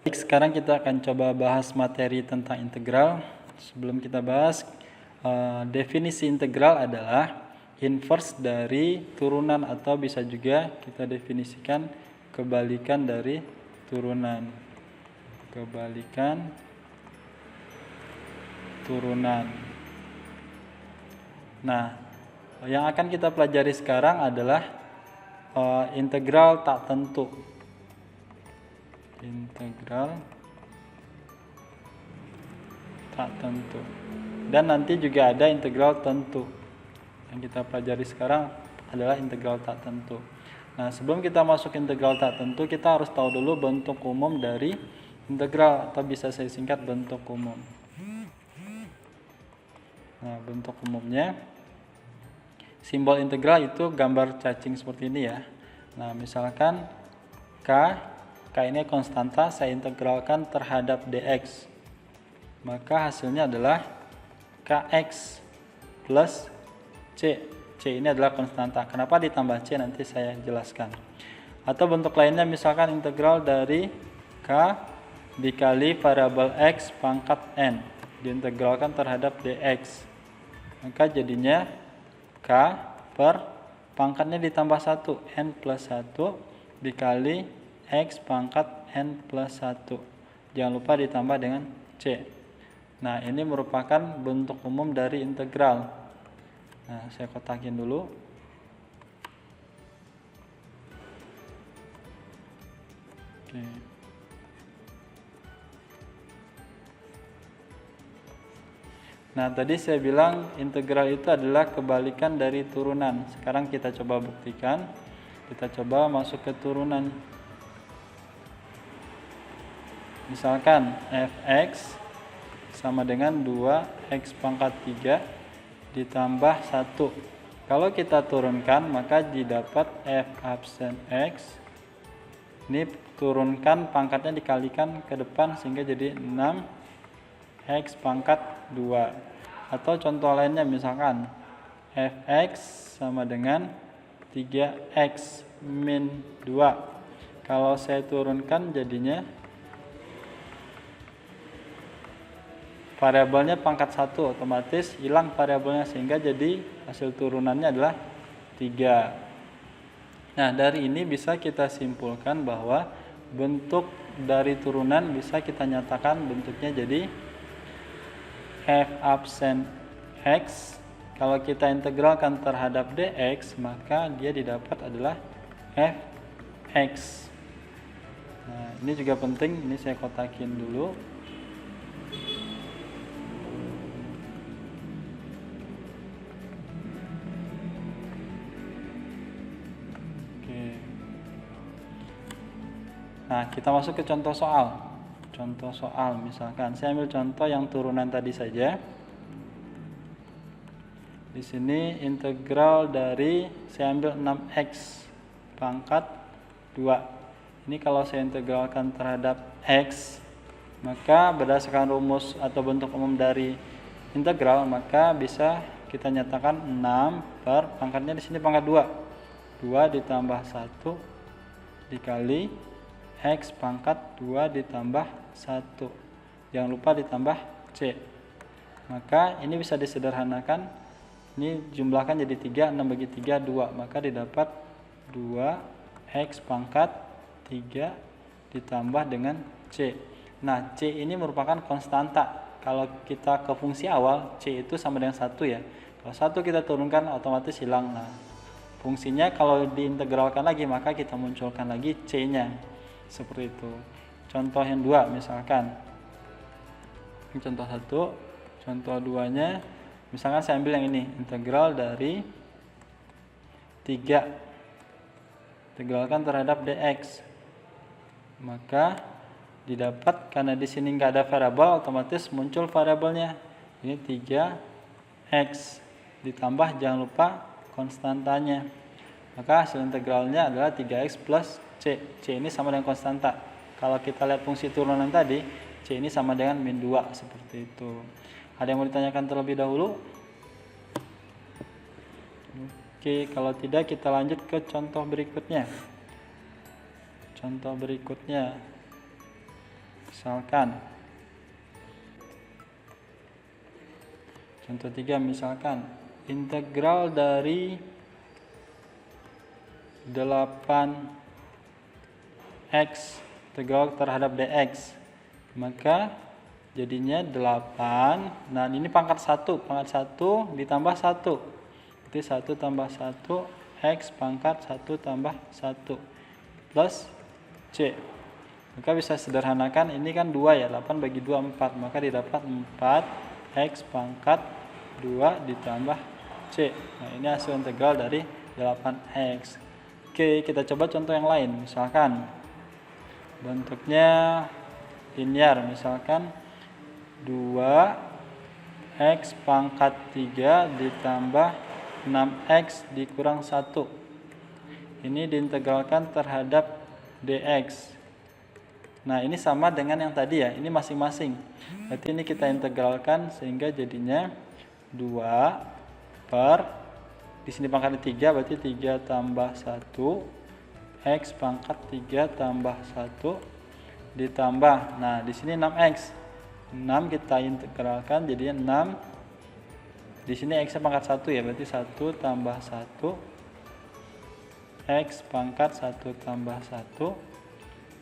Sekarang kita akan coba bahas materi tentang integral. Sebelum kita bahas, definisi integral adalah inverse dari turunan, atau bisa juga kita definisikan kebalikan dari turunan. Kebalikan turunan. Nah, yang akan kita pelajari sekarang adalah integral tak tentu. Integral tak tentu. Dan nanti juga ada integral tentu. Yang kita pelajari sekarang adalah integral tak tentu. Nah, sebelum kita masuk integral tak tentu, kita harus tahu dulu bentuk umum dari integral, atau bisa saya singkat bentuk umum. Nah, bentuk umumnya, simbol integral itu gambar cacing seperti ini ya. Nah, misalkan K ini konstanta, saya integralkan terhadap dx. Maka hasilnya adalah Kx plus C. C ini adalah konstanta. Kenapa ditambah C nanti saya jelaskan. Atau bentuk lainnya, misalkan integral dari K dikali variabel X pangkat N. Diintegralkan terhadap dx. Maka jadinya K per pangkatnya ditambah 1. N plus 1 dikali X pangkat N plus 1. Jangan lupa ditambah dengan C. Nah, ini merupakan bentuk umum dari integral. Nah, saya kotakin dulu. Oke. Nah, tadi saya bilang integral itu adalah kebalikan dari turunan. Sekarang kita coba buktikan. Kita coba masuk ke turunan. Misalkan fx sama dengan 2x pangkat 3 ditambah 1. Kalau kita turunkan, maka didapat f absen x. Ini turunkan pangkatnya dikalikan ke depan sehingga jadi 6x pangkat 2. Atau contoh lainnya, misalkan fx sama dengan 3x min 2. Kalau saya turunkan jadinya variabelnya pangkat 1, otomatis hilang variabelnya sehingga jadi hasil turunannya adalah 3. Nah, dari ini bisa kita simpulkan bahwa bentuk dari turunan bisa kita nyatakan bentuknya jadi f absen x. Kalau kita integralkan terhadap dx, maka dia didapat adalah fx. Nah, ini juga penting, ini saya kotakin dulu. Nah, kita masuk ke contoh soal. Contoh soal, misalkan saya ambil contoh yang turunan tadi saja. Di sini integral dari, saya ambil 6x pangkat 2. Ini kalau saya integralkan terhadap x, maka berdasarkan rumus atau bentuk umum dari integral, maka bisa kita nyatakan 6 per pangkatnya di sini pangkat 2. 2 ditambah 1 dikali X pangkat 2 ditambah 1. Jangan lupa ditambah C. Maka ini bisa disederhanakan. Ini jumlahkan jadi 3, 6 bagi 3, 2. Maka didapat 2X pangkat 3 ditambah dengan C. Nah, C ini merupakan konstanta. Kalau kita ke fungsi awal, C itu sama dengan 1 ya. Kalau 1 kita turunkan, otomatis hilang. Nah, fungsinya kalau diintegralkan lagi, maka kita munculkan lagi C-nya. Seperti itu. Contoh yang 2 misalkan. Ini contoh 1. Contoh 2-nya, misalkan saya ambil yang ini, integral dari 3 integralkan terhadap dx. Maka didapat, karena di sini nggak ada variabel, otomatis muncul variabelnya. Ini 3x ditambah, jangan lupa konstantanya. Maka hasil integralnya adalah 3x plus C. C ini sama dengan konstanta. Kalau kita lihat fungsi turunan tadi, C ini sama dengan min 2, seperti itu. Ada yang mau ditanyakan terlebih dahulu? Oke, kalau tidak kita lanjut ke contoh berikutnya. Contoh berikutnya. Misalkan contoh 3, misalkan integral dari 8x integral terhadap dx, maka jadinya 8. Nah ini pangkat 1 ditambah 1, jadi 1 tambah 1 x pangkat 1 tambah 1 plus c. Maka bisa sederhanakan, ini kan 2 ya, 8 bagi 2 4, maka didapat 4x pangkat 2 ditambah c. Nah ini hasil integral dari 8x. Oke, kita coba contoh yang lain. Misalkan bentuknya linear, misalkan 2x pangkat 3 ditambah 6x dikurang 1. Ini diintegralkan terhadap dx. Nah ini sama dengan yang tadi ya, ini masing-masing. Berarti ini kita integralkan sehingga jadinya 2 per, di sini pangkatnya 3, berarti 3 tambah 1 x pangkat 3 tambah 1 ditambah, nah di sini 6x, 6 kita integralkan jadinya 6, di sini x pangkat 1 ya, berarti 1 tambah 1 x pangkat 1 tambah 1,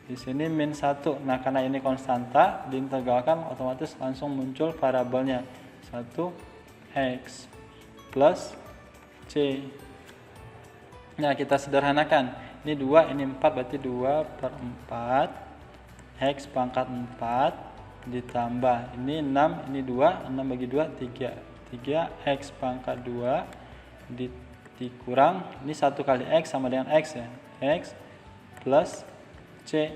di sini min 1. Nah karena ini konstanta, diintegralkan otomatis langsung muncul variabelnya 1x plus c. Nah kita sederhanakan, ini 2, ini 4, berarti 2 per 4 x pangkat 4 ditambah, ini 6, ini 2, 6 bagi 2 3 3x pangkat 2 dikurang, ini 1 kali x sama dengan x ya, x plus c.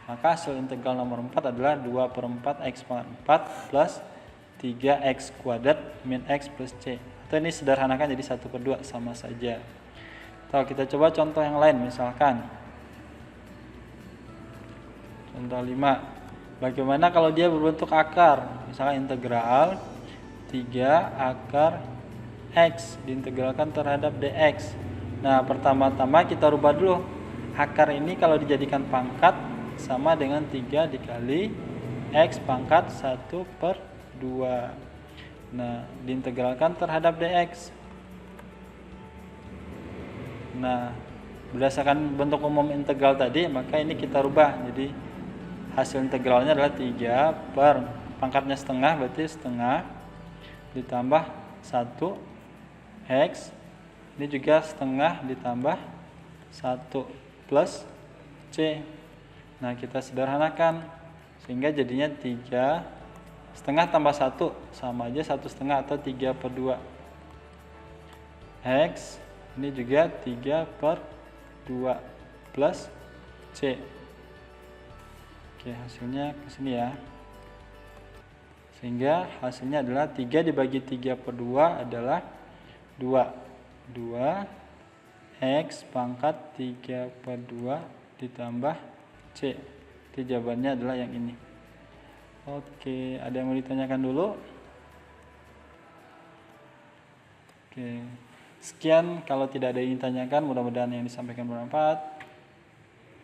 Maka hasil integral nomor 4 adalah 2 per 4 x pangkat 4 plus 3x kuadrat min x plus c. Atau ini sederhanakan jadi 1 per 2 sama saja. Atau kita coba contoh yang lain, misalkan contoh 5. Bagaimana kalau dia berbentuk akar? Misalkan integral 3 akar x diintegralkan terhadap dx. Nah pertama-tama kita rubah dulu. Akar ini kalau dijadikan pangkat sama dengan 3 dikali x pangkat 1 per 2. Nah diintegralkan terhadap dx. Nah berdasarkan bentuk umum integral tadi, maka ini kita rubah. Jadi hasil integralnya adalah 3 per pangkatnya setengah, berarti setengah ditambah 1x, ini juga setengah ditambah 1 plus c. Nah kita sederhanakan sehingga jadinya 3 setengah tambah 1 sama aja 1 setengah atau 3 per 2 x, ini juga 3 per 2 plus c. Oke, hasilnya ke sini ya. Sehingga hasilnya adalah 3 dibagi 3 per 2 adalah 2 x pangkat 3 per 2 ditambah c. Jadi jawabannya adalah yang ini. Oke, ada yang mau ditanyakan dulu? Oke, sekian. Kalau tidak ada yang ditanyakan, mudah-mudahan yang disampaikan bermanfaat.